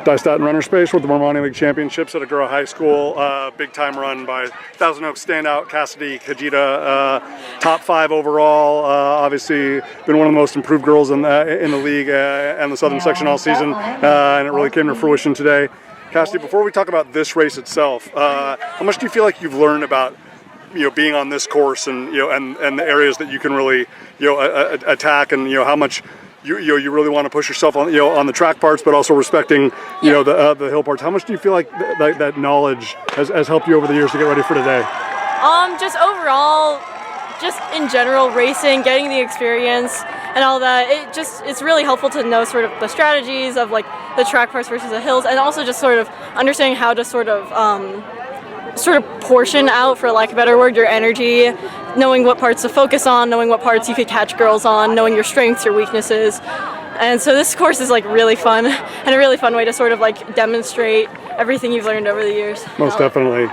Dyestat and Runnerspace with the Marmonte League Championships at Agoura High School. Big time run by Thousand Oaks standout Cassidy, top 5 overall. Obviously been one of the most improved girls in the league and the Southern section all season, and it really came to fruition today. Cassidy, before we talk about this race itself, how much do you feel like you've learned about being on this course and and the areas that you can really attack, and how much you really want to push yourself on on the track parts, but also respecting the hill parts? How much do you feel like that knowledge has helped you over the years to get ready for today? Just overall, just in general, racing, getting the experience and all that, it's really helpful to know sort of the strategies of like the track parts versus the hills, and also just sort of understanding how to sort of portion out, for lack of a better word, your energy, knowing what parts to focus on, knowing what parts you could catch girls on, knowing your strengths, your weaknesses. And so this course is like really fun, and a really fun way to sort of like demonstrate everything you've learned over the years. Most definitely.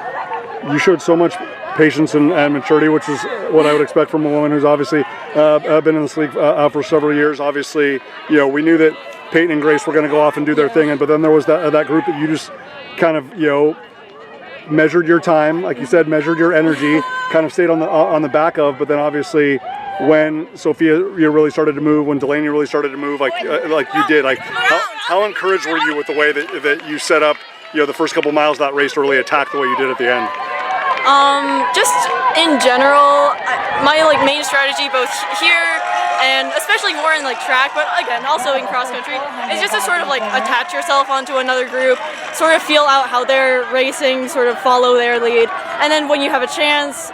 You showed so much patience and maturity, which is what I would expect from a woman who's obviously been in this league for several years. Obviously, we knew that Peyton and Grace were going to go off and do their thing, but then there was that group that you just kind of measured your time, like you said, measured your energy, kind of stayed on the back of. But then obviously when Sophia really started to move, when Delaney really started to move, like you did, like how encouraged were you with the way that you set up the first couple miles of that race to really attack the way you did at the end? Just in general, my main strategy both here and especially more in track, but again also in cross country, is just to sort of attach yourself onto another group, sort of feel out how they're racing, sort of follow their lead, and then when you have a chance,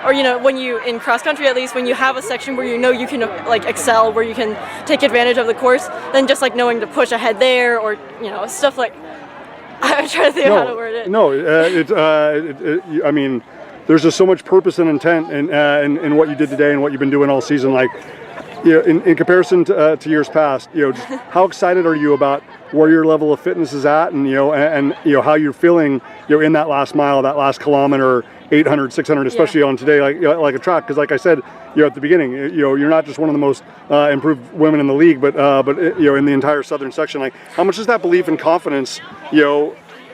or when you, in cross country at least, when you have a section where you can excel, where you can take advantage of the course, then just knowing to push ahead there, or stuff like. I'm trying to think how to word it. No, I mean, there's just so much purpose and intent in what you did today and what you've been doing all season. In comparison to years past, just how excited are you about where your level of fitness is at, and how you're feeling, in that last mile, that last kilometer, 800, 600, especially on today, like a track? Because like I said, at the beginning, you're not just one of the most improved women in the league, but in the entire Southern section. How much is that belief and confidence,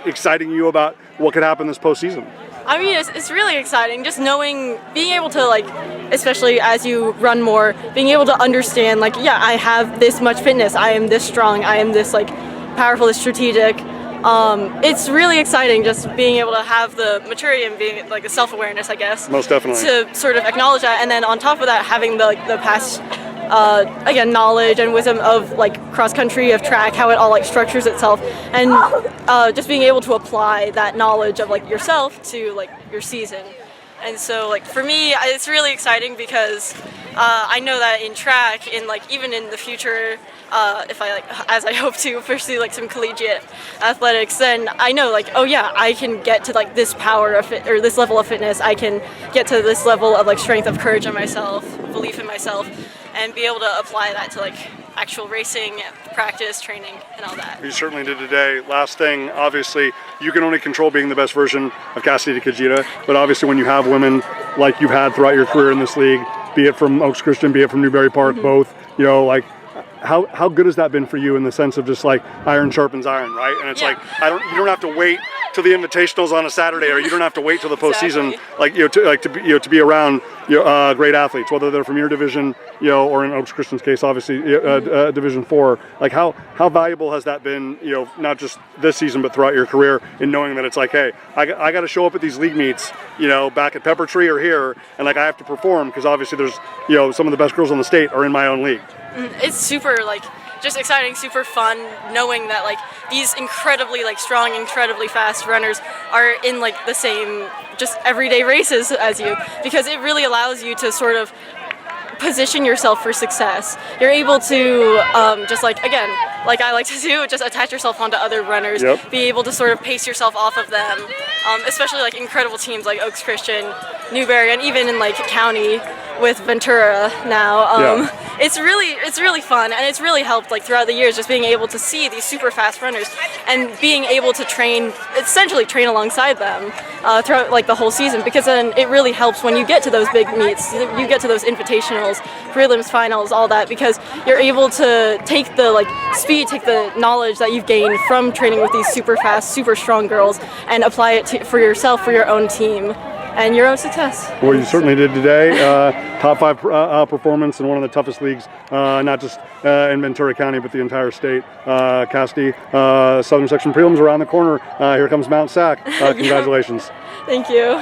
exciting you about what could happen this postseason? I mean, it's really exciting, just knowing, being able to especially as you run more, being able to understand I have this much fitness, I am this strong, I am this powerful, this strategic. It's really exciting just being able to have the maturity and being the self-awareness, I guess. Most definitely. To sort of acknowledge that, and then on top of that, having the past again, knowledge and wisdom of cross country, of track, how it all structures itself, and just being able to apply that knowledge of yourself to your season. And so for me, it's really exciting because I know that in track, in even in the future, if I as I hope to pursue some collegiate athletics, then I know oh yeah, I can get to this power of or this level of fitness. I can get to this level of strength, of courage in myself, belief in myself, and be able to apply that to actual racing, practice, training, and all that. You certainly did today. Last thing, obviously, you can only control being the best version of Cassidy Kajita, but obviously when you have women like you've had throughout your career in this league, be it from Oaks Christian, be it from Newberry Park, both, how good has that been for you in the sense of just iron sharpens iron, right? And it's you don't have to wait till the invitationals on a Saturday, or you don't have to wait till the postseason, to be around great athletes, whether they're from your division, or in Oaks Christian's case, obviously Division 4. How valuable has that been, not just this season but throughout your career, in knowing that it's hey, I got to show up at these league meets, back at Pepper Tree or here, and I have to perform because obviously there's some of the best girls in the state are in my own league. It's super just exciting, super fun, knowing that these incredibly strong, incredibly fast runners are in the same just everyday races as you, because it really allows you to sort of position yourself for success. You're able to just again, I like to do, just attach yourself onto other runners, be able to sort of pace yourself off of them, especially incredible teams like Oaks Christian, Newberry, and even in county, with Ventura now. Yeah. It's really fun, and it's really helped like throughout the years just being able to see these super fast runners and being able to essentially train alongside them throughout like the whole season, because then it really helps when you get to those big meets, you get to those invitationals, prelims, finals, all that, because you're able to take the like speed, take the knowledge that you've gained from training with these super fast, super strong girls and apply it for yourself, for your own team and your own success. Well, you certainly did today. Top 5 performance in one of the toughest leagues, not just in Ventura County, but the entire state. Cassidy, Southern Section prelims around the corner. Here comes Mount Sac. Congratulations. Thank you.